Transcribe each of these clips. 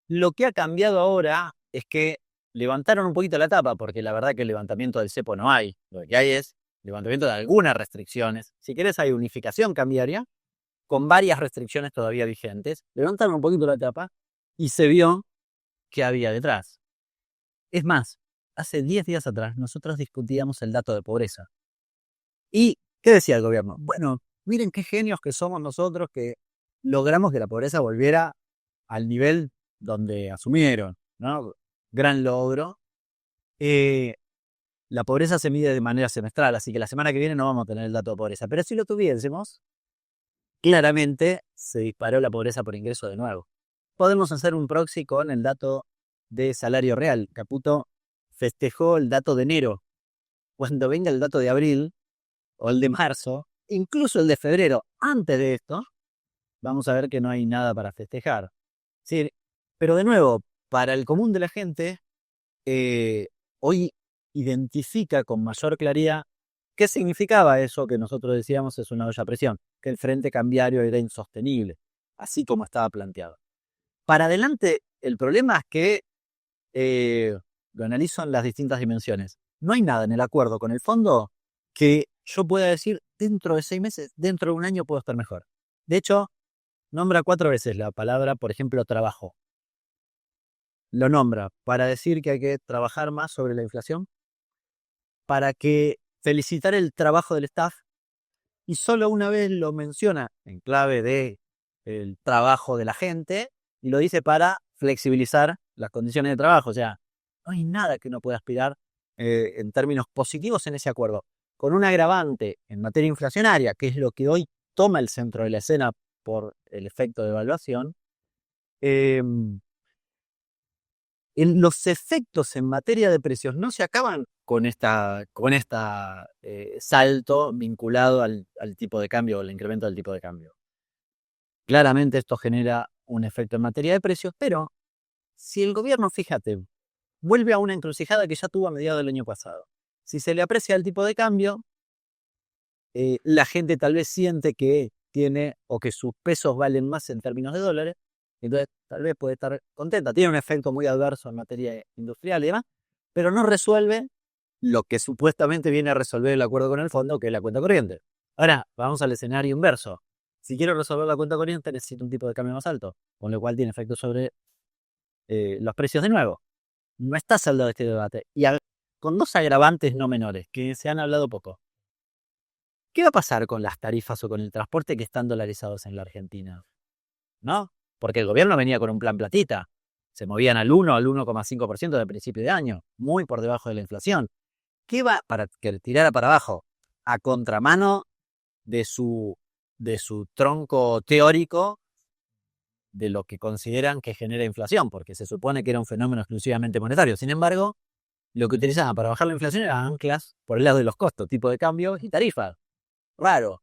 Lo que ha cambiado ahora es que levantaron un poquito la tapa, porque la verdad que el levantamiento del cepo no hay. Lo que hay es levantamiento de algunas restricciones. Si querés, hay unificación cambiaria, con varias restricciones todavía vigentes. Levantaron un poquito la tapa y se vio qué había detrás. Es más, hace 10 días atrás nosotros discutíamos el dato de pobreza. ¿Y qué decía el gobierno? Bueno, miren qué genios que somos nosotros que logramos que la pobreza volviera al nivel donde asumieron, ¿no? Gran logro. Eh, la pobreza se mide de manera semestral, así que la semana que viene no vamos a tener el dato de pobreza. Pero si lo tuviésemos, claramente se disparó la pobreza por ingreso de nuevo. Podemos hacer un proxy con el dato de salario real. Caputo festejó el dato de enero. Cuando venga el dato de abril o el de marzo, incluso el de febrero, antes de esto, vamos a ver que no hay nada para festejar. Sí, pero de nuevo, para el común de la gente, hoy identifica con mayor claridad qué significaba eso que nosotros decíamos es una olla a presión, que el frente cambiario era insostenible, así como estaba planteado. Para adelante, el problema es que lo analizo en las distintas dimensiones. No hay nada en el acuerdo con el fondo que yo pueda decir dentro de 6 meses, dentro de un año puedo estar mejor. De hecho, nombra 4 veces la palabra, por ejemplo, trabajo. Lo nombra para decir que hay que trabajar más sobre la inflación, para que felicitar el trabajo del staff, y solo una vez lo menciona en clave de el trabajo de la gente y lo dice para flexibilizar las condiciones de trabajo. O sea, no hay nada que no pueda aspirar en términos positivos en ese acuerdo. Con un agravante en materia inflacionaria, que es lo que hoy toma el centro de la escena por el efecto de evaluación, eh, los efectos en materia de precios no se acaban con esta salto vinculado al tipo de cambio o al incremento del tipo de cambio. Claramente esto genera un efecto en materia de precios, pero si el gobierno, fíjate, vuelve a una encrucijada que ya tuvo a mediados del año pasado, si se le aprecia el tipo de cambio, la gente tal vez siente que tiene o que sus pesos valen más en términos de dólares, entonces tal vez puede estar contenta. Tiene un efecto muy adverso en materia industrial y demás, pero no resuelve lo que supuestamente viene a resolver el acuerdo con el fondo, que es la cuenta corriente. Ahora, vamos al escenario inverso. Si quiero resolver la cuenta corriente, necesito un tipo de cambio más alto, con lo cual tiene efecto sobre los precios de nuevo. No está saldado este debate. Y con dos agravantes no menores, que se han hablado poco. ¿Qué va a pasar con las tarifas o con el transporte que están dolarizados en la Argentina? ¿No? Porque el gobierno venía con un plan platita. Se movían al 1 al 1,5% de principio de año, muy por debajo de la inflación. ¿Qué va para que tirara para abajo? A contramano de su tronco teórico de lo que consideran que genera inflación, porque se supone que era un fenómeno exclusivamente monetario. Sin embargo, lo que utilizaban para bajar la inflación eran anclas por el lado de los costos, tipo de cambio y tarifas. Raro.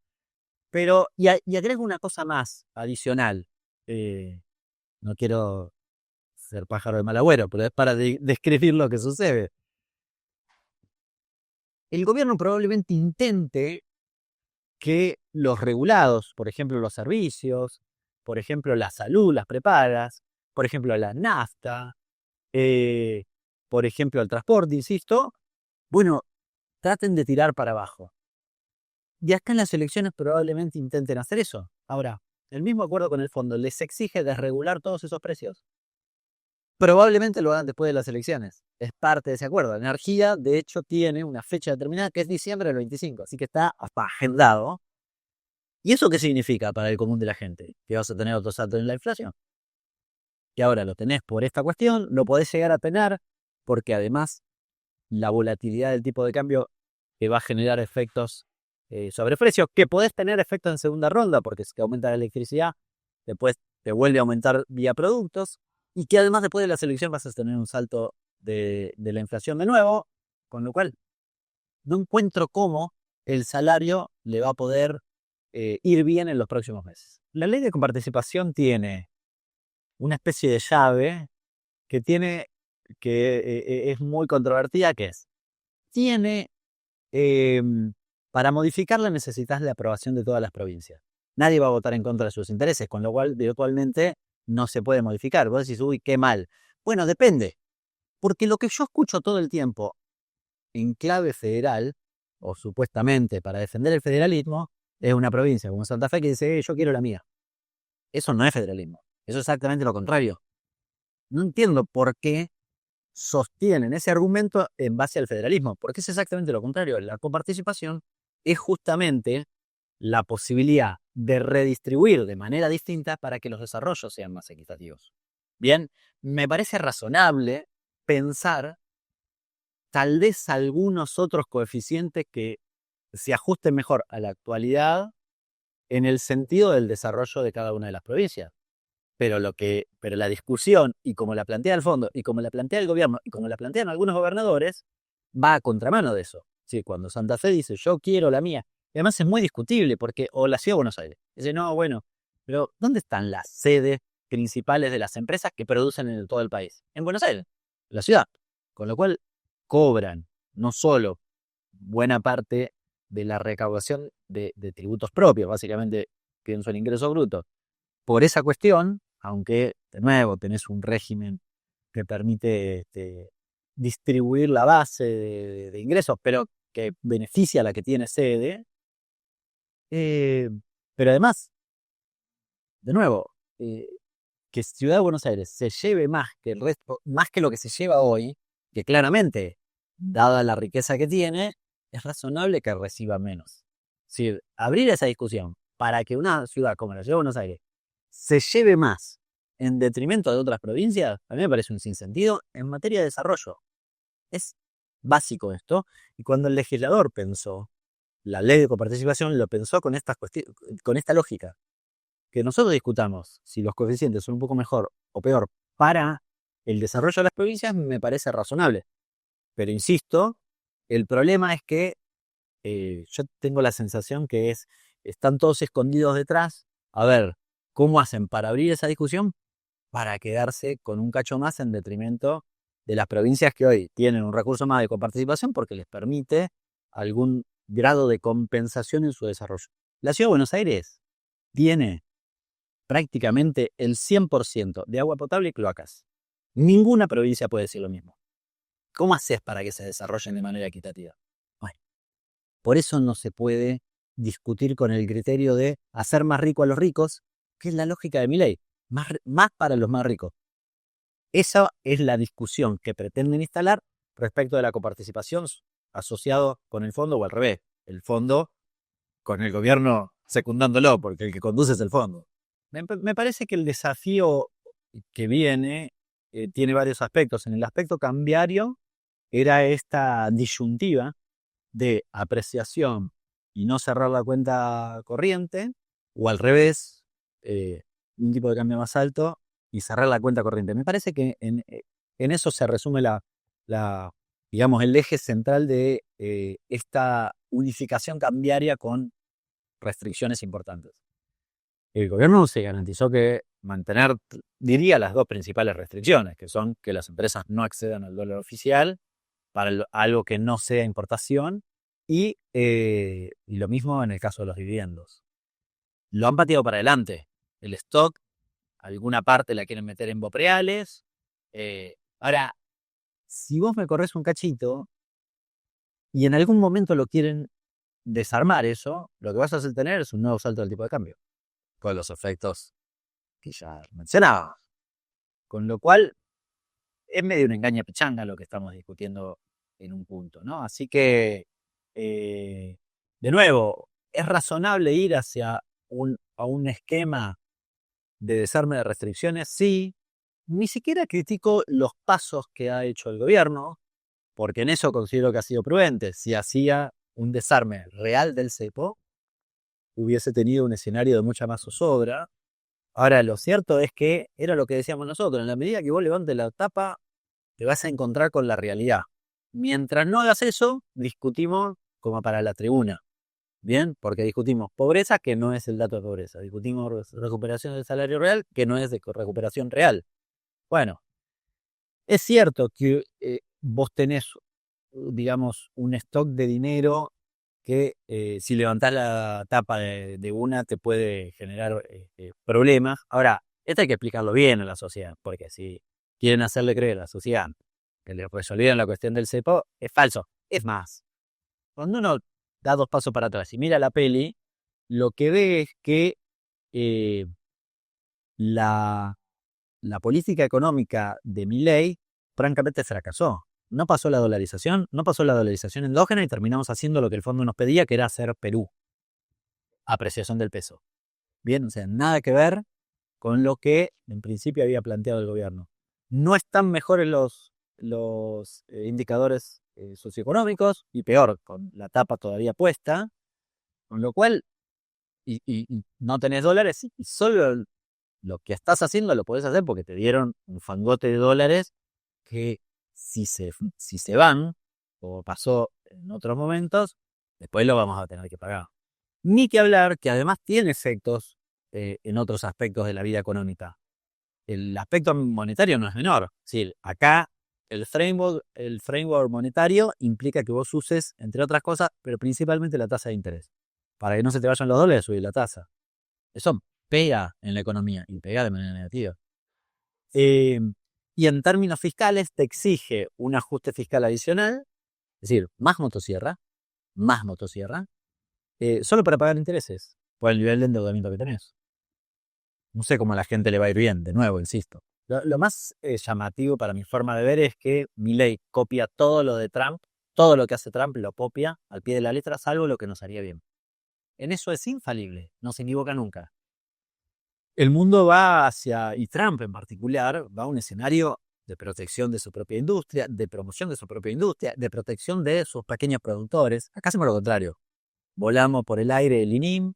Pero, y agrego una cosa más adicional. Eh, no quiero ser pájaro de mal agüero, pero es para describir lo que sucede. El gobierno probablemente intente que los regulados, por ejemplo los servicios, por ejemplo la salud, las prepagas, por ejemplo la nafta, eh, por ejemplo el transporte, insisto, bueno, traten de tirar para abajo. Y acá en las elecciones probablemente intenten hacer eso. Ahora, el mismo acuerdo con el fondo les exige desregular todos esos precios. Probablemente lo hagan después de las elecciones. Es parte de ese acuerdo. La energía, de hecho, tiene una fecha determinada que es diciembre del 25, así que está hasta agendado. ¿Y eso qué significa para el común de la gente? Que vas a tener otro salto en la inflación. Y ahora lo tenés por esta cuestión, lo podés llegar a tener porque además la volatilidad del tipo de cambio que va a generar efectos sobre precios, que podés tener efectos en segunda ronda, porque si aumenta la electricidad, después te vuelve a aumentar vía productos, y que además después de la selección vas a tener un salto de la inflación de nuevo, con lo cual no encuentro cómo el salario le va a poder ir bien en los próximos meses. La ley de coparticipación tiene una especie de llave que tiene, que es muy controvertida, que tiene eh, para modificarla necesitas la aprobación de todas las provincias. Nadie va a votar en contra de sus intereses, con lo cual virtualmente no se puede modificar. Vos decís, uy, qué mal. Bueno, depende. Porque lo que yo escucho todo el tiempo en clave federal, o supuestamente para defender el federalismo, es una provincia como Santa Fe que dice, yo quiero la mía. Eso no es federalismo. Eso es exactamente lo contrario. No entiendo por qué sostienen ese argumento en base al federalismo, porque es exactamente lo contrario. La coparticipación es justamente la posibilidad de redistribuir de manera distinta para que los desarrollos sean más equitativos. Bien, me parece razonable pensar tal vez algunos otros coeficientes que se ajusten mejor a la actualidad en el sentido del desarrollo de cada una de las provincias. Pero la discusión, y como la plantea el fondo, y como la plantea el gobierno, y como la plantean algunos gobernadores, va a contramano de eso. Sí, cuando Santa Fe dice, yo quiero la mía, y además es muy discutible, porque, o la Ciudad de Buenos Aires, dice, no, bueno, pero ¿dónde están las sedes principales de las empresas que producen en todo el país? En Buenos Aires, la ciudad. Con lo cual, cobran no solo buena parte de la recaudación de tributos propios, básicamente pienso en ingreso bruto, por esa cuestión, aunque de nuevo tenés un régimen que permite distribuir la base de ingresos, pero que beneficia a la que tiene sede. Pero además, de nuevo, que Ciudad de Buenos Aires se lleve más que el resto, más que lo que se lleva hoy, que claramente, dada la riqueza que tiene, es razonable que reciba menos. Es decir, abrir esa discusión para que una ciudad como la Ciudad de Buenos Aires se lleve más en detrimento de otras provincias, a mí me parece un sinsentido en materia de desarrollo. Es básico esto, y cuando el legislador pensó la ley de coparticipación, lo pensó con con esta lógica. Que nosotros discutamos si los coeficientes son un poco mejor o peor para el desarrollo de las provincias, me parece razonable. Pero insisto, el problema es que yo tengo la sensación que están todos escondidos detrás. A ver, ¿cómo hacen para abrir esa discusión? Para quedarse con un cacho más en detrimento de las provincias que hoy tienen un recurso más de coparticipación porque les permite algún grado de compensación en su desarrollo. La Ciudad de Buenos Aires tiene prácticamente el 100% de agua potable y cloacas. Ninguna provincia puede decir lo mismo. ¿Cómo haces para que se desarrollen de manera equitativa? Bueno, por eso no se puede discutir con el criterio de hacer más rico a los ricos, que es la lógica de Milei, más para los más ricos. Esa es la discusión que pretenden instalar respecto de la coparticipación asociado con el fondo o al revés, el fondo con el gobierno secundándolo, porque el que conduce es el fondo. Me parece que el desafío que viene tiene varios aspectos. En el aspecto cambiario era esta disyuntiva de apreciación y no cerrar la cuenta corriente, o al revés, un tipo de cambio más alto y cerrar la cuenta corriente. Me parece que en eso se resume digamos, el eje central de esta unificación cambiaria con restricciones importantes. El gobierno se garantizó que mantener, diría, las dos principales restricciones, que son que las empresas no accedan al dólar oficial para algo que no sea importación y lo mismo en el caso de los dividendos. Lo han pateado para adelante. El stock, alguna parte la quieren meter en bopreales. Ahora, si vos me corres un cachito y en algún momento lo quieren desarmar eso, lo que vas a hacer tener es un nuevo salto del tipo de cambio, con los efectos que ya mencionaba. Con lo cual, es medio una engaña pechanga lo que estamos discutiendo en un punto, ¿no? Así que, de nuevo, ¿es razonable ir hacia a un esquema de desarme de restricciones? Sí. Ni siquiera critico los pasos que ha hecho el gobierno, porque en eso considero que ha sido prudente. Si hacía un desarme real del cepo, hubiese tenido un escenario de mucha más zozobra. Ahora, lo cierto es que era lo que decíamos nosotros, en la medida que vos levantes la tapa, te vas a encontrar con la realidad. Mientras no hagas eso, discutimos como para la tribuna. Bien, porque discutimos pobreza, que no es el dato de pobreza. Discutimos recuperación del salario real, que no es de recuperación real. Bueno, es cierto que vos tenés, digamos, un stock de dinero que si levantás la tapa de una te puede generar problemas. Ahora, Esto hay que explicarlo bien a la sociedad, porque si quieren hacerle creer a la sociedad que le resolvieron la cuestión del cepo, es falso. Es más, cuando uno da 2 pasos para atrás y mira la peli, lo que ve es que eh, la, la política económica de Milei francamente fracasó. No pasó la dolarización, no pasó la dolarización endógena y terminamos haciendo lo que el fondo nos pedía, que era hacer Perú, apreciación del peso. Bien, o sea, nada que ver con lo que en principio había planteado el gobierno. No están mejores los indicadores socioeconómicos y peor, con la tapa todavía puesta, con lo cual, y no tenés dólares, y solo lo que estás haciendo lo podés hacer porque te dieron un fangote de dólares que si se van, como pasó en otros momentos, después lo vamos a tener que pagar. Ni que hablar que además tiene efectos en otros aspectos de la vida económica. El aspecto monetario no es menor. Es decir, acá el framework monetario implica que vos uses, entre otras cosas, pero principalmente la tasa de interés. Para que no se te vayan los dólares, subir la tasa. Eso pega en la economía y pega de manera negativa. Eh, y en términos fiscales te exige un ajuste fiscal adicional, es decir, más motosierra, solo para pagar intereses por el nivel de endeudamiento que tenés. No sé cómo a la gente le va a ir bien, de nuevo, insisto. Lo más llamativo para mi forma de ver es que Milei copia todo lo de Trump, todo lo que hace Trump lo copia al pie de la letra, salvo lo que nos haría bien. En eso es infalible, no se equivoca nunca. El mundo va hacia, y Trump en particular, va a un escenario de protección de su propia industria, de promoción de su propia industria, de protección de sus pequeños productores. Acá hacemos lo contrario. Volamos por el aire el INIM,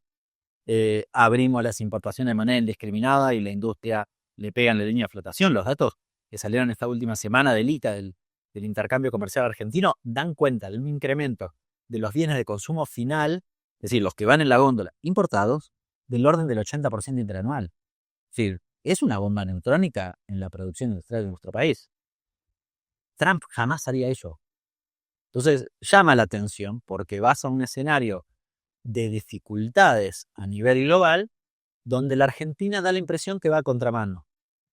abrimos las importaciones de manera indiscriminada y la industria le pegan la línea de flotación. Los datos que salieron esta última semana del ICA, del intercambio comercial argentino, dan cuenta de un incremento de los bienes de consumo final, es decir, los que van en la góndola importados, del orden del 80% interanual. Es decir, es una bomba neutrónica en la producción industrial de nuestro país. Trump jamás haría eso. Entonces, llama la atención porque vas a un escenario de dificultades a nivel global, donde la Argentina da la impresión que va a contramano.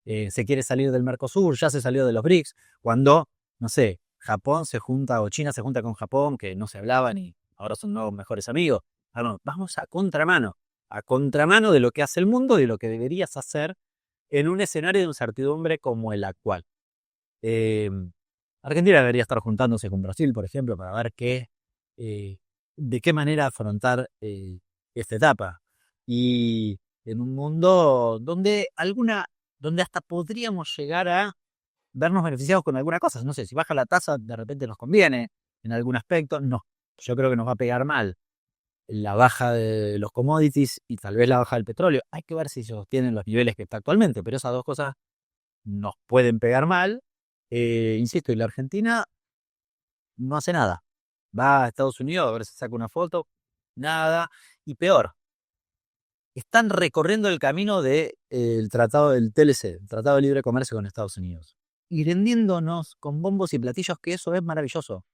Se quiere salir del Mercosur, ya se salió de los BRICS, cuando, no sé, Japón se junta o China se junta con Japón, que no se hablaban y ahora son nuevos mejores amigos. Vamos a contramano de lo que hace el mundo y de lo que deberías hacer en un escenario de incertidumbre como el actual. Argentina debería estar juntándose con Brasil, por ejemplo, para ver de qué manera afrontar esta etapa. Y en un mundo donde hasta podríamos llegar a vernos beneficiados con alguna cosa. No sé, si baja la tasa, de repente nos conviene en algún aspecto. No, yo creo que nos va a pegar mal la baja de los commodities y tal vez la baja del petróleo. Hay que ver si sostienen los niveles que está actualmente, pero esas dos cosas nos pueden pegar mal. Insisto, y la Argentina no hace nada. Va a Estados Unidos a ver si saca una foto, nada. Y peor, están recorriendo el camino del tratado del TLC, el Tratado de Libre Comercio con Estados Unidos, y vendiéndonos con bombos y platillos que eso es maravilloso.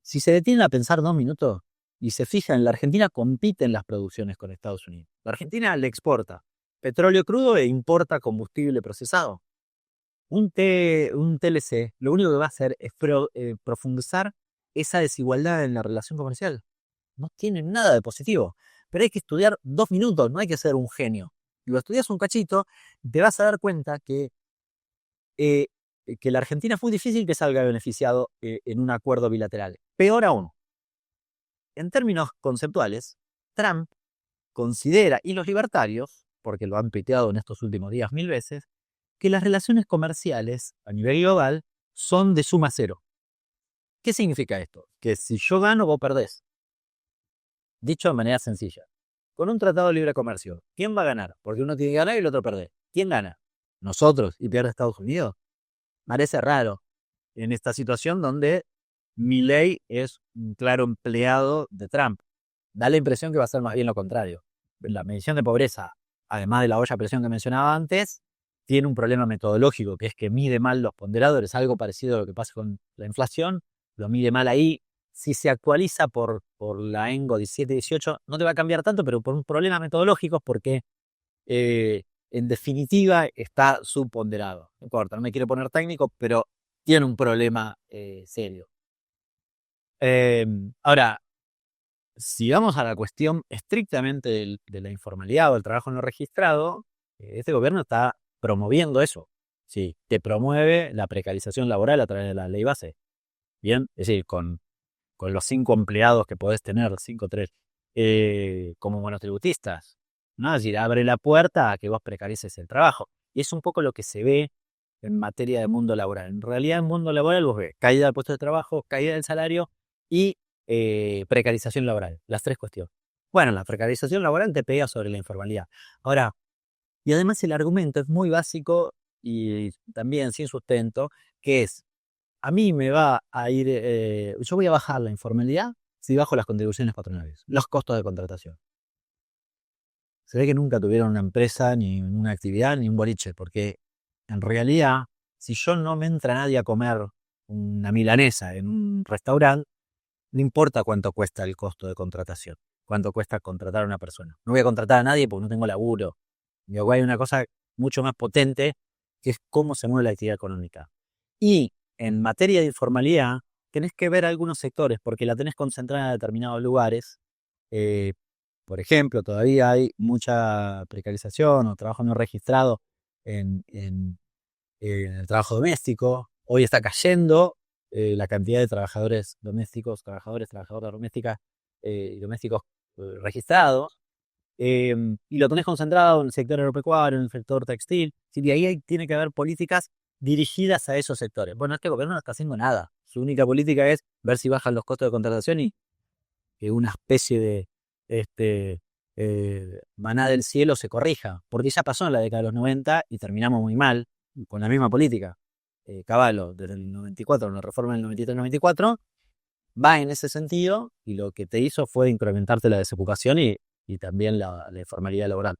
Si se detienen a pensar 2 minutos y se fijan, la Argentina compite en las producciones con Estados Unidos. La Argentina le exporta petróleo crudo e importa combustible procesado. Un TLC lo único que va a hacer es profundizar esa desigualdad en la relación comercial. No tiene nada de positivo. Pero hay que estudiar 2 minutos, no hay que ser un genio. Si lo estudias un cachito, te vas a dar cuenta eh, que la Argentina fue difícil que salga beneficiado en un acuerdo bilateral. Peor aún, en términos conceptuales, Trump considera, y los libertarios, porque lo han piteado en estos últimos días 1000 veces, que las relaciones comerciales a nivel global son de suma cero. ¿Qué significa esto? Que si yo gano, vos perdés. Dicho de manera sencilla. Con un tratado de libre comercio, ¿quién va a ganar? Porque uno tiene que ganar y el otro perder. ¿Quién gana? ¿Nosotros y pierde Estados Unidos? Parece raro en esta situación donde Milei es un claro empleado de Trump. Da la impresión que va a ser más bien lo contrario. La medición de pobreza, además de la olla a presión que mencionaba antes, tiene un problema metodológico, que es que mide mal los ponderadores, algo parecido a lo que pasa con la inflación, lo mide mal ahí. Si se actualiza por la ENGO 17-18, no te va a cambiar tanto, pero por un problema metodológico, porque en definitiva está subponderado. No importa, no me quiero poner técnico, pero tiene un problema serio. Ahora, si vamos a la cuestión estrictamente de la informalidad o el trabajo no registrado, este gobierno está promoviendo eso. Sí, te promueve la precarización laboral a través de la ley base. Bien, es decir, con los 5 empleados que podés tener, 5 o 3, como monotributistas, ¿no? Es decir, abre la puerta a que vos precarices el trabajo. Y es un poco lo que se ve en materia de mundo laboral. En realidad, en mundo laboral vos ves caída del puesto de trabajo, caída del salario y precarización laboral. Las 3 cuestiones. Bueno, la precarización laboral te pega sobre la informalidad. Ahora, y además el argumento es muy básico y también sin sustento, que es, a mí me va a ir, yo voy a bajar la informalidad si bajo las contribuciones patronales, los costos de contratación. Se ve que nunca tuvieron una empresa, ni una actividad, ni un boliche, porque en realidad, si yo no me entra nadie a comer una milanesa en un restaurante, no importa cuánto cuesta el costo de contratación, cuánto cuesta contratar a una persona. No voy a contratar a nadie porque no tengo laburo. Digo, hay una cosa mucho más potente, que es cómo se mueve la actividad económica. Y en materia de informalidad, tenés que ver algunos sectores, porque la tenés concentrada en determinados lugares. Por ejemplo, todavía hay mucha precarización o trabajo no registrado en el trabajo doméstico. Hoy está cayendo la cantidad de trabajadores domésticos, trabajadoras domésticas y domésticos registrados. Y lo tenés concentrado en el sector agropecuario, en el sector textil. Y ahí tiene que haber políticas dirigidas a esos sectores. Bueno, este gobierno no está haciendo nada. Su única política es ver si bajan los costos de contratación y que una especie de maná del cielo se corrija. Porque ya pasó en la década de los 90 y terminamos muy mal con la misma política. Caballo, desde el 94, la reforma del 93-94, va en ese sentido y lo que te hizo fue incrementarte la desocupación y también la informalidad laboral.